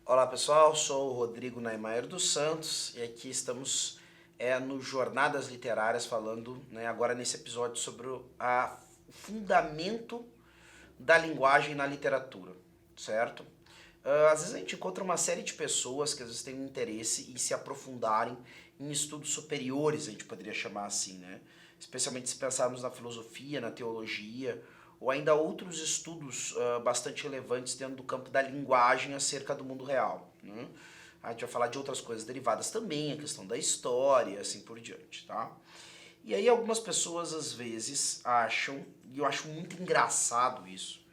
Olá pessoal, sou o Rodrigo Naimaer dos Santos e aqui estamos no Jornadas Literárias falando agora nesse episódio sobre o fundamento da linguagem na literatura, certo? Às vezes a gente encontra uma série de pessoas que às vezes têm um interesse em se aprofundarem em estudos superiores, a gente poderia chamar assim, né? Especialmente se pensarmos na filosofia, na teologia, ou ainda outros estudos bastante relevantes dentro do campo da linguagem acerca do mundo real, né? A gente vai falar de outras coisas derivadas também, a questão da história, assim por diante, tá? E aí algumas pessoas às vezes acham, e eu acho muito engraçado isso,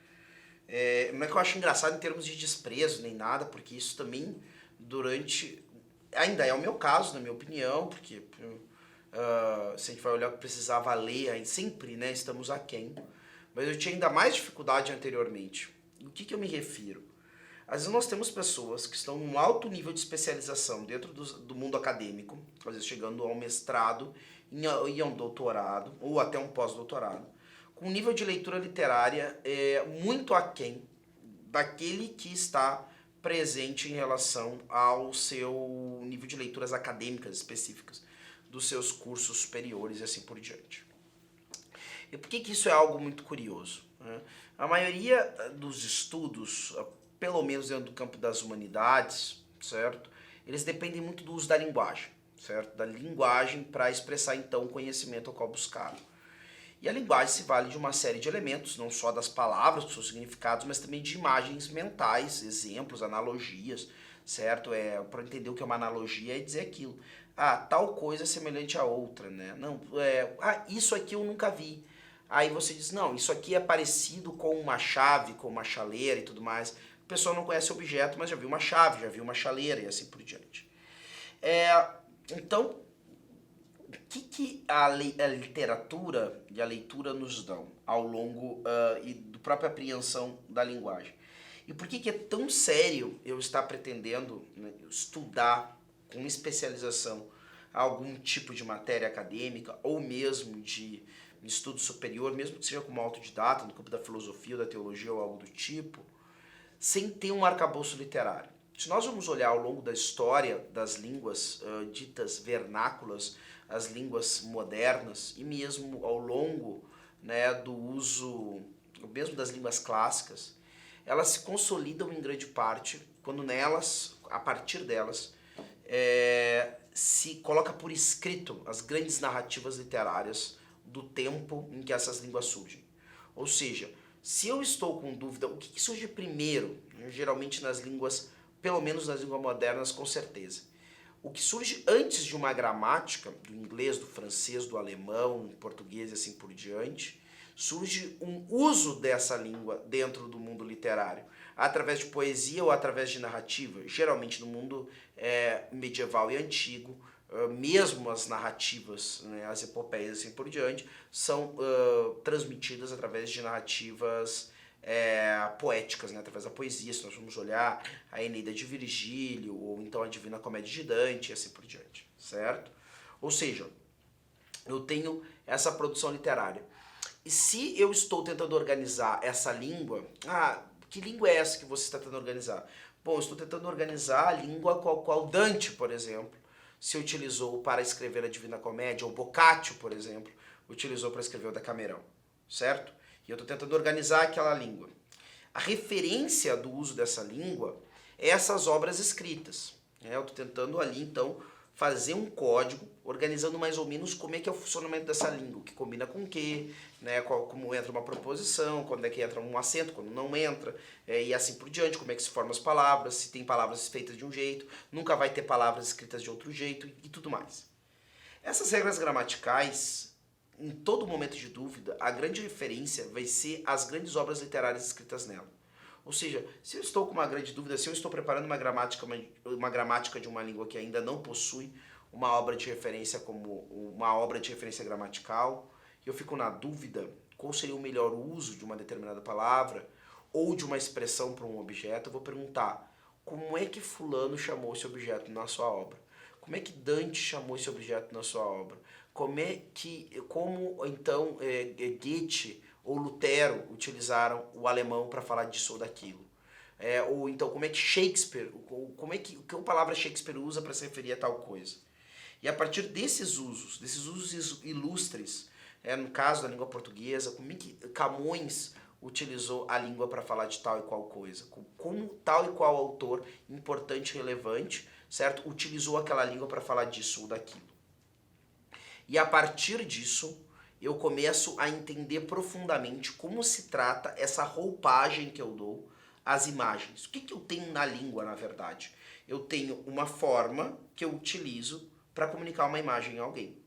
não é que eu acho engraçado em termos de desprezo nem nada, porque isso também durante. Ainda é o meu caso, na minha opinião, porque se a gente vai olhar o que precisava ler, aí sempre estamos aquém. Mas eu tinha ainda mais dificuldade anteriormente. O que eu me refiro? Às vezes nós temos pessoas que estão num alto nível de especialização dentro do mundo acadêmico, às vezes chegando ao mestrado e a um doutorado, ou até um pós-doutorado, com um nível de leitura literária muito aquém daquele que está presente em relação ao seu nível de leituras acadêmicas específicas dos seus cursos superiores e assim por diante. E por que isso é algo muito curioso? Né? A maioria dos estudos, pelo menos dentro do campo das humanidades, certo? Eles dependem muito do uso da linguagem, certo? Da linguagem para expressar então o conhecimento ao qual buscaram. E a linguagem se vale de uma série de elementos, não só das palavras, dos seus significados, mas também de imagens mentais, exemplos, analogias, certo? Para entender o que é uma analogia é dizer aquilo. Ah, tal coisa é semelhante a outra, né? Não, isso aqui eu nunca vi. Aí você diz, não, isso aqui é parecido com uma chave, com uma chaleira e tudo mais. A pessoa não conhece o objeto, mas já viu uma chave, já viu uma chaleira e assim por diante. Então, o que a literatura e a leitura nos dão ao longo e do própria apreensão da linguagem? E por que é tão sério eu estar pretendendo estudar com especialização algum tipo de matéria acadêmica ou mesmo de estudo superior, mesmo que seja como autodidata, no campo da filosofia ou da teologia ou algo do tipo, sem ter um arcabouço literário? Se nós vamos olhar ao longo da história das línguas ditas vernáculas, as línguas modernas, e mesmo ao longo do uso, mesmo das línguas clássicas, elas se consolidam em grande parte quando nelas, a partir delas, se coloca por escrito as grandes narrativas literárias do tempo em que essas línguas surgem. Ou seja, se eu estou com dúvida, o que surge primeiro, geralmente nas línguas, pelo menos nas línguas modernas, com certeza. O que surge antes de uma gramática, do inglês, do francês, do alemão, do português e assim por diante, surge um uso dessa língua dentro do mundo literário, através de poesia ou através de narrativa, geralmente no mundo medieval e antigo, mesmo as narrativas, as epopeias e assim por diante, são transmitidas através de narrativas poéticas, através da poesia. Se nós vamos olhar a Eneida de Virgílio, ou então a Divina Comédia de Dante, e assim por diante, certo? Ou seja, eu tenho essa produção literária. E se eu estou tentando organizar essa língua, que língua é essa que você está tentando organizar? Bom, eu estou tentando organizar a língua qual Dante, por exemplo, se utilizou para escrever a Divina Comédia, ou Boccaccio, por exemplo, utilizou para escrever o Decamerão, certo? E eu estou tentando organizar aquela língua. A referência do uso dessa língua é essas obras escritas. Eu estou tentando ali, então, fazer um código, organizando mais ou menos como é que é o funcionamento dessa língua, o que combina com o que, como entra uma proposição, quando é que entra um acento, quando não entra, e assim por diante, como é que se formam as palavras, se tem palavras feitas de um jeito, nunca vai ter palavras escritas de outro jeito e tudo mais. Essas regras gramaticais, em todo momento de dúvida, a grande referência vai ser as grandes obras literárias escritas nela. Ou seja, se eu estou com uma grande dúvida, se eu estou preparando uma gramática de uma língua que ainda não possui uma obra de referência como uma obra de referência gramatical, e eu fico na dúvida qual seria o melhor uso de uma determinada palavra ou de uma expressão para um objeto, eu vou perguntar como é que fulano chamou esse objeto na sua obra? Como é que Dante chamou esse objeto na sua obra? Como então Goethe ou Lutero utilizaram o alemão para falar disso ou daquilo? Ou então como é que Shakespeare, como é que a palavra Shakespeare usa para se referir a tal coisa. E a partir desses usos ilustres, no caso da língua portuguesa, como é que Camões utilizou a língua para falar de tal e qual coisa, como tal e qual autor importante e relevante, certo, utilizou aquela língua para falar disso ou daquilo. E a partir disso, eu começo a entender profundamente como se trata essa roupagem que eu dou às imagens. O que eu tenho na língua, na verdade? Eu tenho uma forma que eu utilizo para comunicar uma imagem a alguém.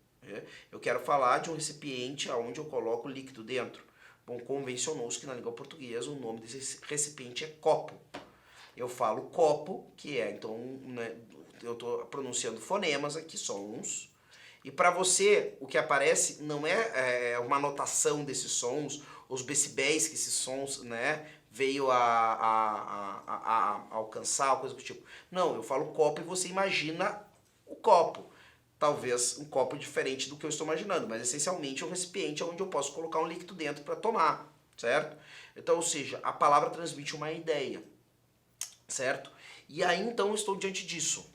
Eu quero falar de um recipiente onde eu coloco líquido dentro. Bom, convencionou-se que na língua portuguesa o nome desse recipiente é copo. Eu falo copo, que é, então, né, eu estou pronunciando fonemas aqui, sons. E para você, o que aparece não é uma notação desses sons, os decibéis que esses sons, né, veio a alcançar, coisa do tipo. Não, eu falo copo e você imagina o copo. Talvez um copo diferente do que eu estou imaginando, mas essencialmente é um recipiente onde eu posso colocar um líquido dentro para tomar, certo? Então, ou seja, a palavra transmite uma ideia, certo? E aí então eu estou diante disso.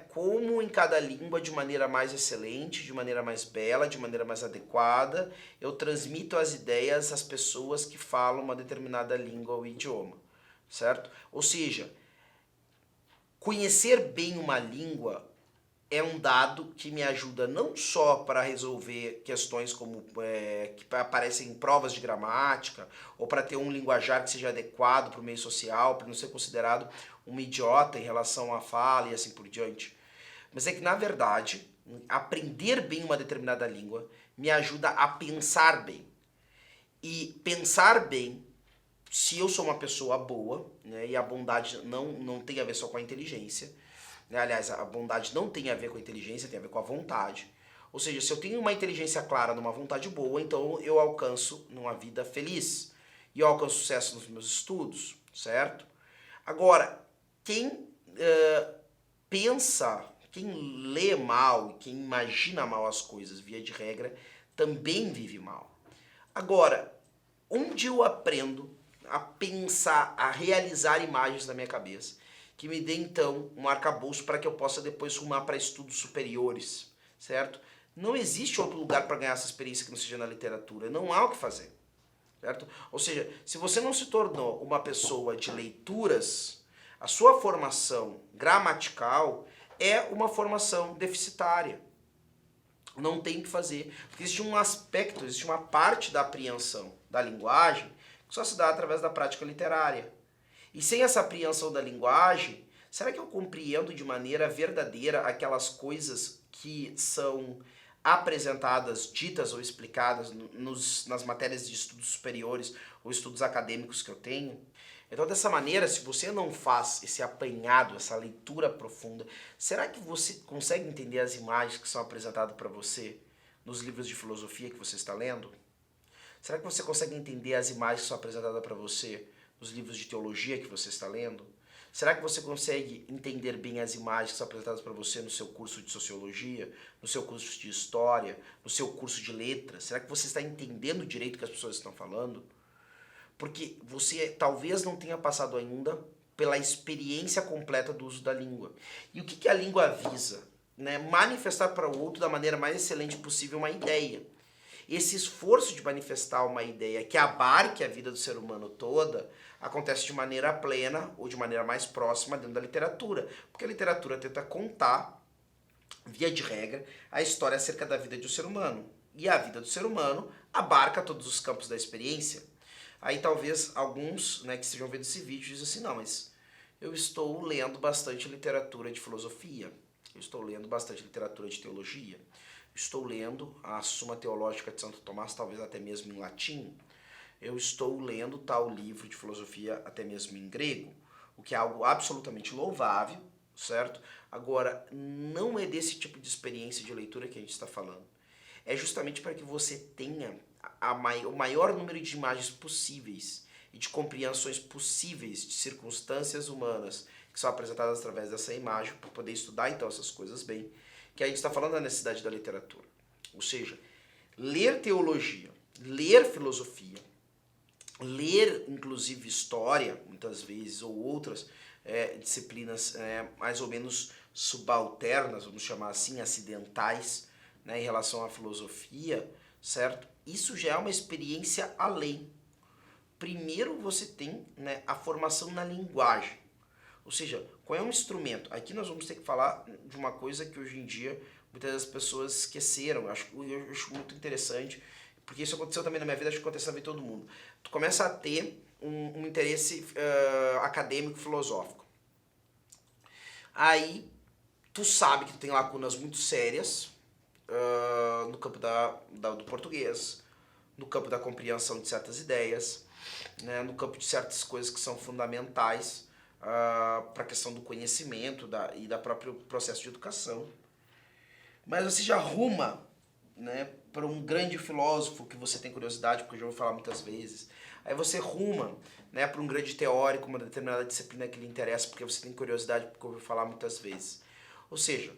Como em cada língua, de maneira mais excelente, de maneira mais bela, de maneira mais adequada, eu transmito as ideias às pessoas que falam uma determinada língua ou idioma, certo? Ou seja, conhecer bem uma língua é um dado que me ajuda não só para resolver questões como que aparecem em provas de gramática, ou para ter um linguajar que seja adequado para o meio social, para não ser considerado um idiota em relação à fala e assim por diante. Mas é que, na verdade, aprender bem uma determinada língua me ajuda a pensar bem. E pensar bem, se eu sou uma pessoa boa, né, e a bondade não tem a ver só com a inteligência, aliás, a bondade não tem a ver com a inteligência, tem a ver com a vontade. Ou seja, se eu tenho uma inteligência clara numa vontade boa, então eu alcanço numa vida feliz. E eu alcanço sucesso nos meus estudos, certo? Agora, quem pensa, quem lê mal, quem imagina mal as coisas, via de regra, também vive mal. Agora, onde eu aprendo a pensar, a realizar imagens na minha cabeça, que me dê então um arcabouço para que eu possa depois rumar para estudos superiores, certo? Não existe outro lugar para ganhar essa experiência que não seja na literatura, não há o que fazer, certo? Ou seja, se você não se tornou uma pessoa de leituras, a sua formação gramatical é uma formação deficitária. Não tem o que fazer, porque existe um aspecto, existe uma parte da apreensão da linguagem que só se dá através da prática literária. E sem essa apreensão da linguagem, será que eu compreendo de maneira verdadeira aquelas coisas que são apresentadas, ditas ou explicadas nas matérias de estudos superiores ou estudos acadêmicos que eu tenho? Então, dessa maneira, se você não faz esse apanhado, essa leitura profunda, será que você consegue entender as imagens que são apresentadas para você nos livros de filosofia que você está lendo? Será que você consegue entender as imagens que são apresentadas para você nos livros de teologia que você está lendo? Será que você consegue entender bem as imagens que são apresentadas para você no seu curso de sociologia, no seu curso de história, no seu curso de letras? Será que você está entendendo direito o que as pessoas estão falando? Porque você talvez não tenha passado ainda pela experiência completa do uso da língua. E o que a língua visa? Manifestar para o outro da maneira mais excelente possível uma ideia. Esse esforço de manifestar uma ideia que abarque a vida do ser humano toda acontece de maneira plena ou de maneira mais próxima dentro da literatura. Porque a literatura tenta contar, via de regra, a história acerca da vida de um ser humano. E a vida do ser humano abarca todos os campos da experiência. Aí talvez alguns que estejam vendo esse vídeo dizem assim, não, mas eu estou lendo bastante literatura de filosofia, eu estou lendo bastante literatura de teologia, estou lendo a Suma Teológica de Santo Tomás, talvez até mesmo em latim, eu estou lendo tal livro de filosofia até mesmo em grego, o que é algo absolutamente louvável, certo? Agora, não é desse tipo de experiência de leitura que a gente está falando. É justamente para que você tenha o maior número de imagens possíveis e de compreensões possíveis de circunstâncias humanas que são apresentadas através dessa imagem, para poder estudar então essas coisas bem, que a gente está falando da necessidade da literatura. Ou seja, ler teologia, ler filosofia, ler, inclusive, história, muitas vezes, ou outras disciplinas mais ou menos subalternas, vamos chamar assim, acidentais, né, em relação à filosofia, certo? Isso já é uma experiência além. Primeiro você tem, né, a formação na linguagem. Ou seja, qual é um instrumento? Aqui nós vamos ter que falar de uma coisa que hoje em dia muitas das pessoas esqueceram. Eu acho muito interessante, porque isso aconteceu também na minha vida, acho que aconteceu em todo mundo. Tu começa a ter um interesse acadêmico, filosófico. Aí tu sabe que tu tem lacunas muito sérias no campo do português, no campo da compreensão de certas ideias, né, no campo de certas coisas que são fundamentais para a questão do conhecimento e da próprio processo de educação. Mas você já arruma, né, para um grande filósofo que você tem curiosidade, porque eu já vou falar muitas vezes. Aí você ruma, né, para um grande teórico, uma determinada disciplina que lhe interessa, porque você tem curiosidade, porque eu vou falar muitas vezes. Ou seja,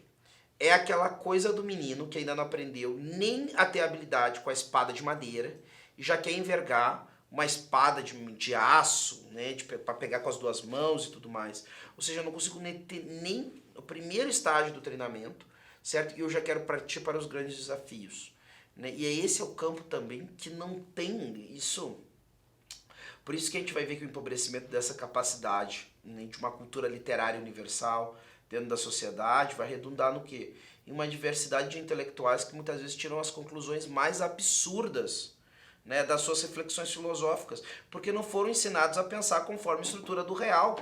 é aquela coisa do menino que ainda não aprendeu nem a ter habilidade com a espada de madeira e já quer envergar uma espada de aço, né, para pegar com as duas mãos e tudo mais. Ou seja, eu não consigo ter nem o primeiro estágio do treinamento, certo? E eu já quero partir para os grandes desafios. Né? E esse é o campo também que não tem isso. Por isso que a gente vai ver que o empobrecimento dessa capacidade, né, de uma cultura literária universal dentro da sociedade vai redundar no quê? Em uma diversidade de intelectuais que muitas vezes tiram as conclusões mais absurdas, né, das suas reflexões filosóficas, porque não foram ensinados a pensar conforme a estrutura do real.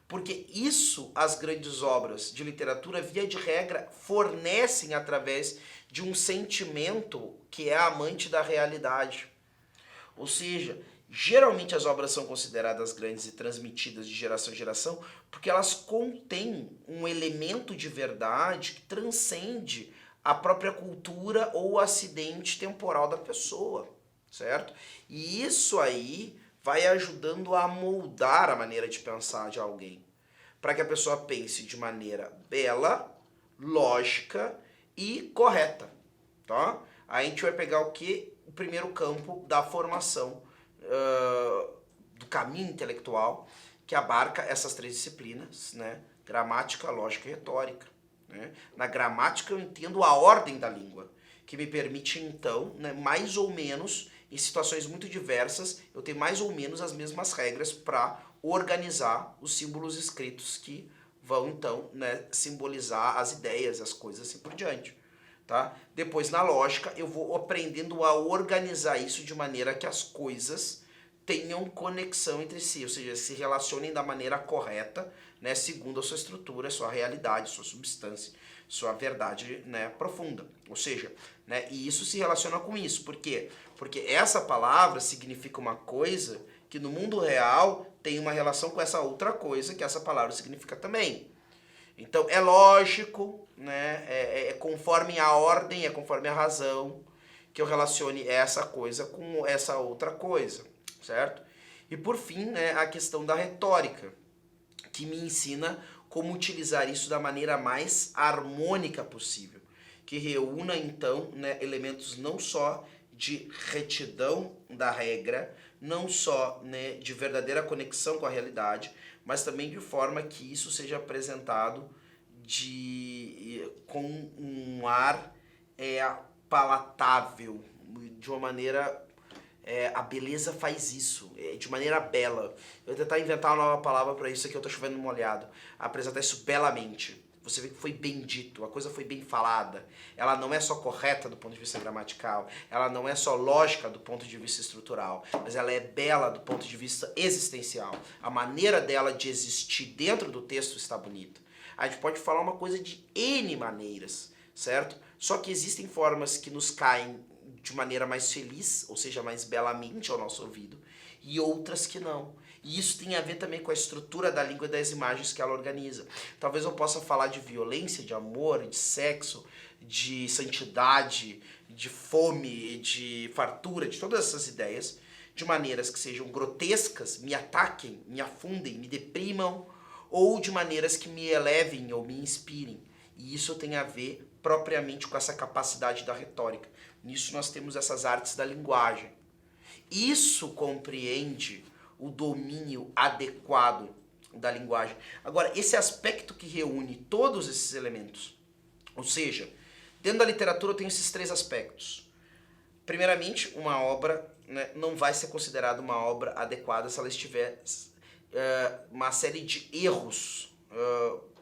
Porque isso as grandes obras de literatura, via de regra, fornecem através de um sentimento que é amante da realidade. Ou seja, geralmente as obras são consideradas grandes e transmitidas de geração em geração porque elas contêm um elemento de verdade que transcende a própria cultura ou o acidente temporal da pessoa, certo? E isso aí vai ajudando a moldar a maneira de pensar de alguém, para que a pessoa pense de maneira bela, lógica e correta, tá? Aí a gente vai pegar o que? O primeiro campo da formação do caminho intelectual, que abarca essas três disciplinas, né? Gramática, lógica e retórica. Né? Na gramática eu entendo a ordem da língua, que me permite então, né, mais ou menos, em situações muito diversas, eu ter mais ou menos as mesmas regras para organizar os símbolos escritos que vão então, né, simbolizar as ideias, as coisas assim por diante. Tá? Depois, na lógica, eu vou aprendendo a organizar isso de maneira que as coisas tenham conexão entre si, ou seja, se relacionem da maneira correta, né, segundo a sua estrutura, sua realidade, sua substância, sua verdade, né, profunda. Ou seja, né, e isso se relaciona com isso. Por quê? Porque essa palavra significa uma coisa que no mundo real tem uma relação com essa outra coisa que essa palavra significa também. Então é lógico, né, é conforme a ordem, é conforme a razão que eu relacione essa coisa com essa outra coisa, certo? E por fim, né, a questão da retórica, que me ensina como utilizar isso da maneira mais harmônica possível, que reúna então, né, elementos não só de retidão da regra, não só, né, de verdadeira conexão com a realidade, mas também de forma que isso seja apresentado com um ar palatável, de uma maneira... a beleza faz isso, de maneira bela. Eu vou tentar inventar uma nova palavra para isso aqui, eu tô chovendo molhado. Apresentar isso belamente. Você vê que foi bem dito, a coisa foi bem falada. Ela não é só correta do ponto de vista gramatical, ela não é só lógica do ponto de vista estrutural, mas ela é bela do ponto de vista existencial. A maneira dela de existir dentro do texto está bonita. A gente pode falar uma coisa de N maneiras, certo? Só que existem formas que nos caem de maneira mais feliz, ou seja, mais belamente ao nosso ouvido, e outras que não. E isso tem a ver também com a estrutura da língua e das imagens que ela organiza. Talvez eu possa falar de violência, de amor, de sexo, de santidade, de fome, de fartura, de todas essas ideias, de maneiras que sejam grotescas, me ataquem, me afundem, me deprimam, ou de maneiras que me elevem ou me inspirem. E isso tem a ver propriamente com essa capacidade da retórica. Nisso nós temos essas artes da linguagem. Isso compreende o domínio adequado da linguagem. Agora, esse aspecto que reúne todos esses elementos, ou seja, dentro da literatura tem esses três aspectos. Primeiramente, uma obra, né, não vai ser considerada uma obra adequada se ela estiver uma série de erros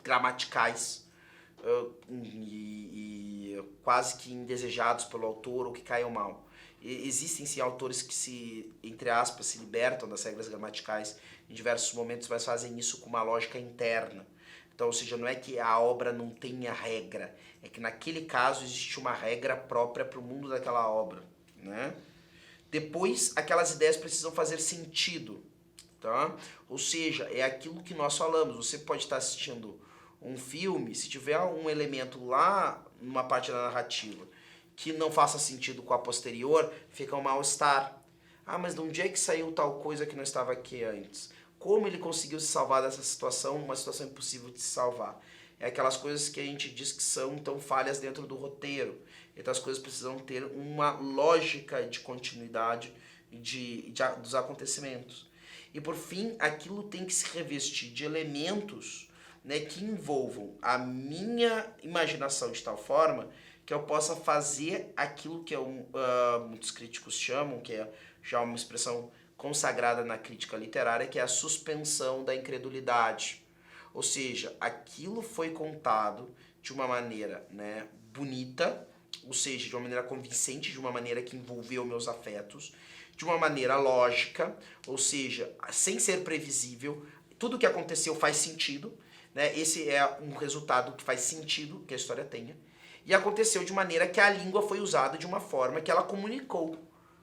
gramaticais e quase que indesejados pelo autor ou que caiam mal. Existem sim autores que entre aspas, se libertam das regras gramaticais em diversos momentos, mas fazem isso com uma lógica interna. Então, ou seja, não é que a obra não tenha regra, é que naquele caso existe uma regra própria para o mundo daquela obra, né? Depois, aquelas ideias precisam fazer sentido, tá? Ou seja, é aquilo que nós falamos. Você pode estar assistindo um filme, se tiver um elemento lá numa parte da narrativa que não faça sentido com a posterior, fica um mal-estar. Ah, mas de onde é que saiu tal coisa que não estava aqui antes? Como ele conseguiu se salvar dessa situação, uma situação impossível de se salvar? É aquelas coisas que a gente diz que são então falhas dentro do roteiro. Então as coisas precisam ter uma lógica de continuidade dos acontecimentos. E por fim, aquilo tem que se revestir de elementos, né, que envolvam a minha imaginação de tal forma que eu possa fazer aquilo que muitos críticos chamam, que é já uma expressão consagrada na crítica literária, que é a suspensão da incredulidade. Ou seja, aquilo foi contado de uma maneira, né, bonita, ou seja, de uma maneira convincente, de uma maneira que envolveu meus afetos, de uma maneira lógica, ou seja, sem ser previsível, tudo que aconteceu faz sentido, né? Esse é um resultado que faz sentido que a história tenha. E aconteceu de maneira que a língua foi usada de uma forma que ela comunicou,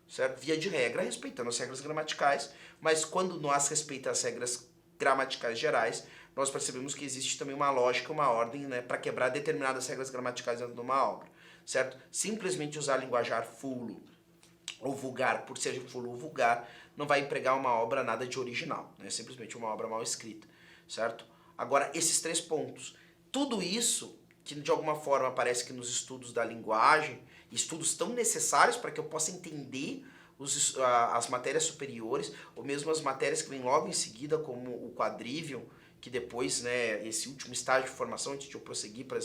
certo? Via de regra, respeitando as regras gramaticais, mas quando nós respeitamos as regras gramaticais gerais, nós percebemos que existe também uma lógica, uma ordem, né, para quebrar determinadas regras gramaticais dentro de uma obra, certo? Simplesmente usar linguajar fulo ou vulgar, por ser fulo ou vulgar, não vai empregar uma obra nada de original, né? Simplesmente uma obra mal escrita, certo? Agora, esses três pontos, tudo isso que de alguma forma aparece que nos estudos da linguagem, estudos tão necessários para que eu possa entender as matérias superiores, ou mesmo as matérias que vêm logo em seguida, como o quadrivium, que depois, né, esse último estágio de formação, antes de eu prosseguir para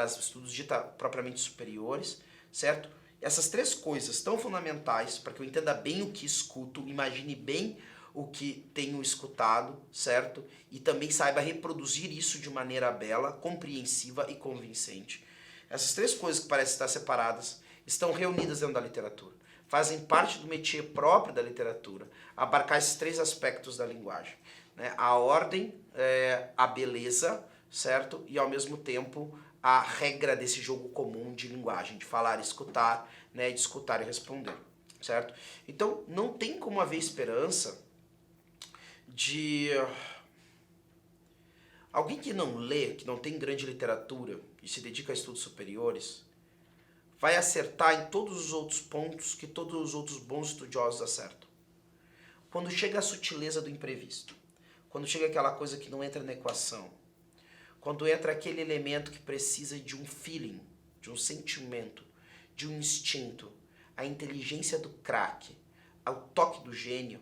os estudos propriamente superiores, certo? Essas três coisas tão fundamentais para que eu entenda bem o que escuto, imagine bem o que tenho escutado, certo? E também saiba reproduzir isso de maneira bela, compreensiva e convincente. Essas três coisas que parecem estar separadas estão reunidas dentro da literatura. Fazem parte do métier próprio da literatura, abarcar esses três aspectos da linguagem, né? A ordem, a beleza, certo? E ao mesmo tempo a regra desse jogo comum de linguagem, de falar e escutar, né? De escutar e responder, certo? Então não tem como haver esperança de alguém que não lê, que não tem grande literatura e se dedica a estudos superiores, vai acertar em todos os outros pontos que todos os outros bons estudiosos acertam. Quando chega a sutileza do imprevisto, quando chega aquela coisa que não entra na equação, quando entra aquele elemento que precisa de um feeling, de um sentimento, de um instinto, a inteligência do craque, o toque do gênio,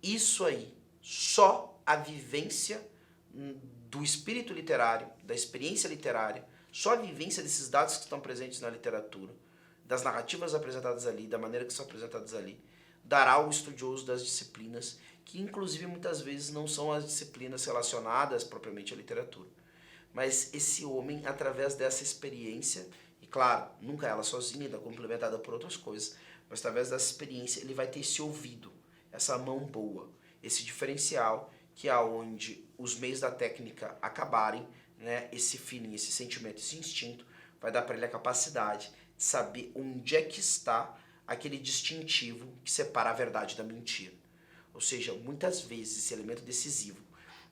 isso aí, só a vivência do espírito literário, da experiência literária, só a vivência desses dados que estão presentes na literatura, das narrativas apresentadas ali, da maneira que são apresentadas ali, dará ao estudioso das disciplinas, que inclusive muitas vezes não são as disciplinas relacionadas propriamente à literatura. Mas esse homem, através dessa experiência, e claro, nunca ela sozinha, ainda complementada por outras coisas, mas através dessa experiência ele vai ter esse ouvido, essa mão boa, esse diferencial que é onde os meios da técnica acabarem, né, esse feeling, esse sentimento, esse instinto, vai dar para ele a capacidade de saber onde é que está aquele distintivo que separa a verdade da mentira. Ou seja, muitas vezes esse elemento decisivo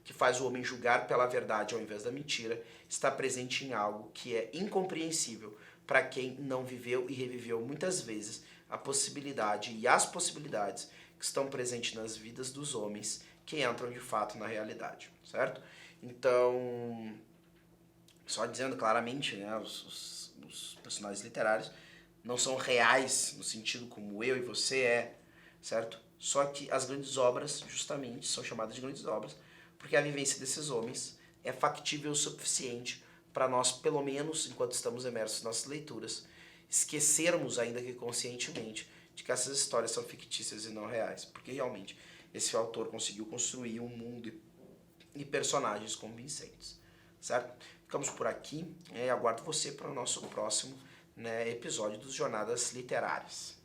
que faz o homem julgar pela verdade ao invés da mentira está presente em algo que é incompreensível para quem não viveu e reviveu muitas vezes a possibilidade e as possibilidades que estão presentes nas vidas dos homens que entram de fato na realidade, certo? Então, só dizendo claramente, né, os personagens literários não são reais no sentido como eu e você é, certo? Só que as grandes obras, justamente, são chamadas de grandes obras, porque a vivência desses homens é factível o suficiente para nós, pelo menos, enquanto estamos imersos nas nossas leituras, esquecermos, ainda que conscientemente, de que essas histórias são fictícias e não reais, porque realmente esse autor conseguiu construir um mundo e personagens convincentes, certo? Ficamos por aqui e aguardo você para o nosso próximo, né, episódio dos Jornadas Literárias.